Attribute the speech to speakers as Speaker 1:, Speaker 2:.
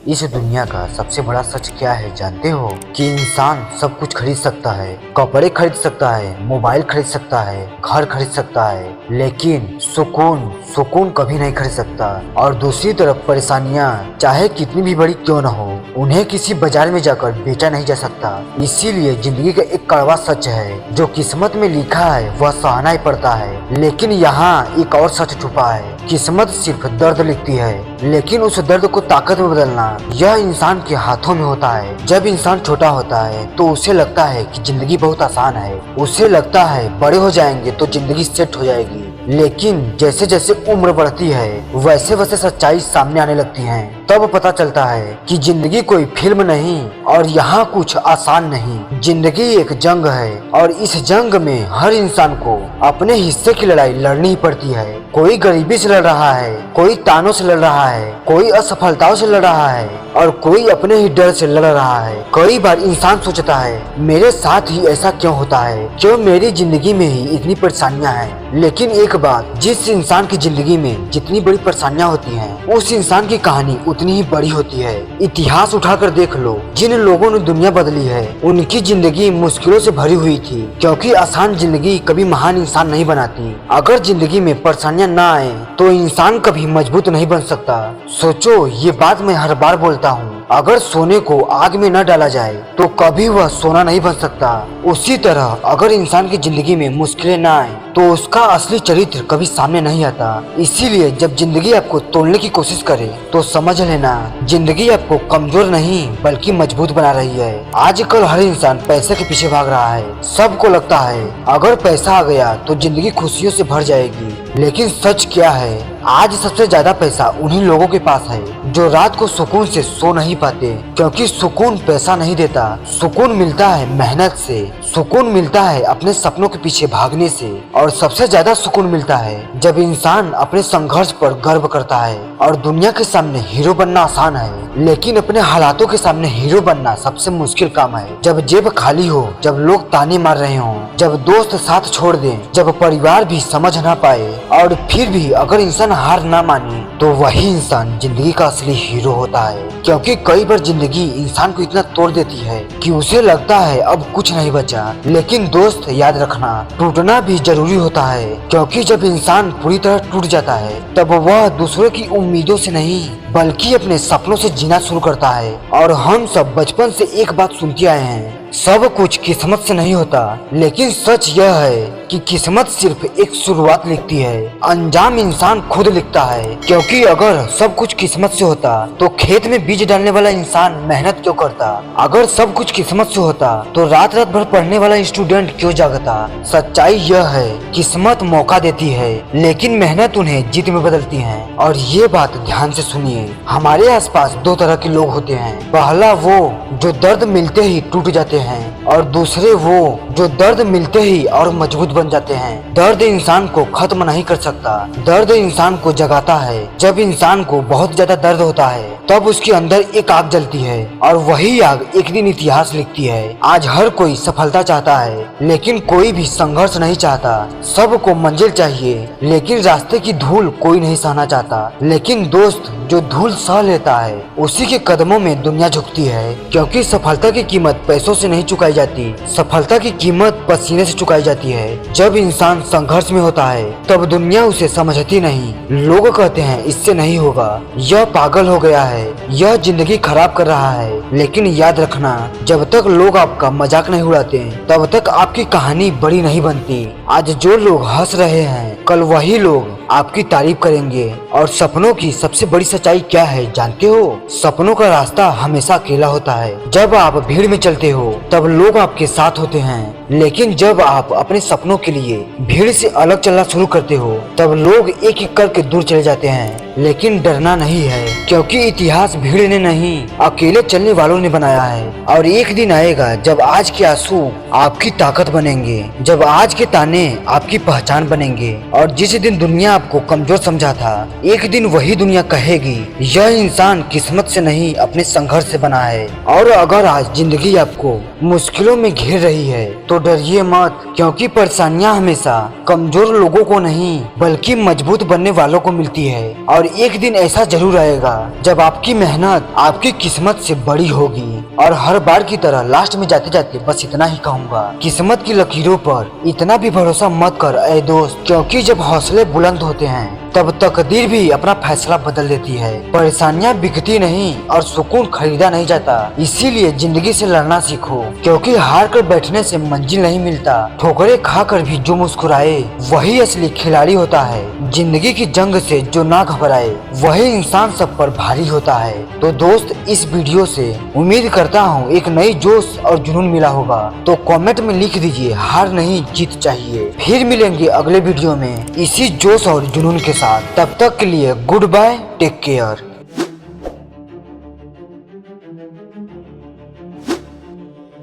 Speaker 1: इस दुनिया का सबसे बड़ा सच क्या है जानते हो? कि इंसान सब कुछ खरीद सकता है, कपड़े खरीद सकता है, मोबाइल खरीद सकता है, घर खरीद सकता है, लेकिन सुकून सुकून कभी नहीं खरीद सकता। और दूसरी तरफ परेशानियां चाहे कितनी भी बड़ी क्यों न हो, उन्हें किसी बाजार में जाकर बेचा नहीं जा सकता। इसीलिए जिंदगी का एक कड़वा सच है, जो किस्मत में लिखा है वह सहना ही पड़ता है। लेकिन यहाँ एक और सच छुपा है, किस्मत सिर्फ दर्द लिखती है, लेकिन उस दर्द को ताकत में बदलना यह इंसान के हाथों में होता है। जब इंसान छोटा होता है तो उसे लगता है कि जिंदगी बहुत आसान है, उसे लगता है बड़े हो जाएंगे तो जिंदगी सेट हो जाएगी। लेकिन जैसे जैसे उम्र बढ़ती है वैसे वैसे सच्चाई सामने आने लगती है। तब पता चलता है कि जिंदगी कोई फिल्म नहीं और यहाँ कुछ आसान नहीं। जिंदगी एक जंग है और इस जंग में हर इंसान को अपने हिस्से की लड़ाई लड़नी ही पड़ती है। कोई गरीबी से लड़ रहा है, कोई तानों से लड़ रहा है, कोई असफलताओं से लड़ रहा है और कोई अपने ही डर से लड़ रहा है। कई बार इंसान सोचता है मेरे साथ ही ऐसा क्यों होता है, क्यों मेरी जिंदगी में ही इतनी परेशानियां हैं। लेकिन एक बात, जिस इंसान की जिंदगी में जितनी बड़ी परेशानियां होती हैं, उस इंसान की कहानी उतनी ही बड़ी होती है। इतिहास उठाकर देख लो, जिन लोगों ने दुनिया बदली है उनकी जिंदगी मुश्किलों से भरी हुई थी, क्योंकि आसान जिंदगी कभी महान इंसान नहीं बनाती। अगर जिंदगी में परेशानियां ना आए तो इंसान कभी मजबूत नहीं बन सकता। सोचो, ये बात मैं हर बार बोलता हूँ, अगर सोने को आग में न डाला जाए तो कभी वह सोना नहीं बन सकता। उसी तरह अगर इंसान की जिंदगी में मुश्किलें न आए तो उसका असली चरित्र कभी सामने नहीं आता। इसीलिए जब जिंदगी आपको तोड़ने की कोशिश करे तो समझ लेना, जिंदगी आपको कमजोर नहीं बल्कि मजबूत बना रही है। आजकल हर इंसान पैसे के पीछे भाग रहा है। सबको लगता है अगर पैसा आ गया तो जिंदगी खुशियों से भर जाएगी, लेकिन सच क्या है, आज सबसे ज्यादा पैसा उन्हीं लोगों के पास है जो रात को सुकून से सो नहीं पाते। क्योंकि सुकून पैसा नहीं देता, सुकून मिलता है मेहनत से, सुकून मिलता है अपने सपनों के पीछे भागने से, और सबसे ज्यादा सुकून मिलता है जब इंसान अपने संघर्ष पर गर्व करता है। और दुनिया के सामने हीरो बनना आसान है, लेकिन अपने हालातों के सामने हीरो बनना सबसे मुश्किल काम है। जब जेब खाली हो, जब लोग ताने मार रहे हो, जब दोस्त साथ छोड़ दें, जब परिवार भी समझ ना पाए, और फिर भी अगर इंसान हार ना माने तो वही इंसान जिंदगी का असली हीरो होता है। क्योंकि कई बार जिंदगी इंसान को इतना तोड़ देती है कि उसे लगता है अब कुछ नहीं बचा। लेकिन दोस्त, याद रखना, टूटना भी जरूरी होता है, क्योंकि जब इंसान पूरी तरह टूट जाता है तब वह दूसरों की उम्मीदों से नहीं बल्कि अपने सपनों से जीना शुरू करता है। और हम सब बचपन से एक बात सुनते आए हैं, सब कुछ किस्मत से नहीं होता, लेकिन सच यह है कि किस्मत सिर्फ एक शुरुआत लिखती है, अंजाम इंसान खुद लिखता है। क्योंकि अगर सब कुछ किस्मत से होता तो खेत में बीज डालने वाला इंसान मेहनत क्यों करता? अगर सब कुछ किस्मत से होता तो रात रात भर पढ़ने वाला स्टूडेंट क्यों जागता? सच्चाई यह है, किस्मत मौका देती है लेकिन मेहनत उन्हें जीत में बदलती है। और ये बात ध्यान से सुनिए, हमारे आसपास दो तरह के लोग होते हैं। पहला वो जो दर्द मिलते ही टूट जाते हैं, और दूसरे वो जो दर्द मिलते ही और मजबूत बन जाते हैं। दर्द इंसान को खत्म नहीं कर सकता, दर्द इंसान को जगाता है। जब इंसान को बहुत ज्यादा दर्द होता है तब उसके अंदर एक आग जलती है, और वही आग एक दिन इतिहास लिखती है। आज हर कोई सफलता चाहता है लेकिन कोई भी संघर्ष नहीं चाहता। सबको मंजिल चाहिए लेकिन रास्ते की धूल कोई नहीं सहना चाहता। लेकिन दोस्त, जो धूल सह लेता है उसी के कदमों में दुनिया झुकती है। क्योंकि सफलता की कीमत पैसों से नहीं चुकाई जाती, सफलता की कीमत पसीने से चुकाई जाती है। जब इंसान संघर्ष में होता है तब दुनिया उसे समझती नहीं। लोग कहते हैं इससे नहीं होगा, यह पागल हो गया है, यह जिंदगी खराब कर रहा है। लेकिन याद रखना, जब तक लोग आपका मजाक नहीं उड़ाते तब तक आपकी कहानी बड़ी नहीं बनती। आज जो लोग हंस रहे हैं कल वही लोग आपकी तारीफ करेंगे। और सपनों की सबसे बड़ी सच्चाई क्या है जानते हो? सपनों का रास्ता हमेशा अकेला होता है। जब आप भीड़ में चलते हो तब लोग आपके साथ होते हैं, लेकिन जब आप अपने सपनों के लिए भीड़ से अलग चलना शुरू करते हो तब लोग एक एक करके दूर चले जाते हैं। लेकिन डरना नहीं है, क्योंकि इतिहास भीड़ ने नहीं अकेले चलने वालों ने बनाया है। और एक दिन आएगा जब आज के आंसू आपकी ताकत बनेंगे, जब आज के ताने आपकी पहचान बनेंगे। और जिस दिन दुनिया आपको कमजोर समझा था, एक दिन वही दुनिया कहेगी यह इंसान किस्मत से नहीं अपने संघर्ष से बना है। और अगर आज जिंदगी आपको मुश्किलों में घेर रही है तो डरिए मत, क्योंकि परेशानियां हमेशा कमजोर लोगों को नहीं बल्कि मजबूत बनने वालों को मिलती है। और एक दिन ऐसा जरूर आएगा जब आपकी मेहनत आपकी किस्मत से बड़ी होगी। और हर बार की तरह लास्ट में जाते जाते बस इतना ही कहूँगा, किस्मत की लकीरों पर इतना भी भरोसा मत कर ऐ दोस्त, क्योंकि जब हौसले बुलंद होते हैं तब तकदीर भी अपना फैसला बदल देती है। परेशानियां बिकती नहीं और सुकून खरीदा नहीं जाता, इसीलिए जिंदगी से लड़ना सीखो, क्योंकि हार कर बैठने से मंजिल नहीं मिलता। ठोकरें खाकर भी जो मुस्कुराए वही असली खिलाड़ी होता है। जिंदगी की जंग से जो ना घबराए वही इंसान सब पर भारी होता है। तो दोस्त, इस वीडियो से उम्मीद करता हूँ एक नई जोश और जुनून मिला होगा। तो कमेंट में लिख दीजिए, हार नहीं जीत चाहिए। फिर मिलेंगे अगले वीडियो में इसी जोश और जुनून के साथ। तब तक के लिए गुड बाय, टेक केयर।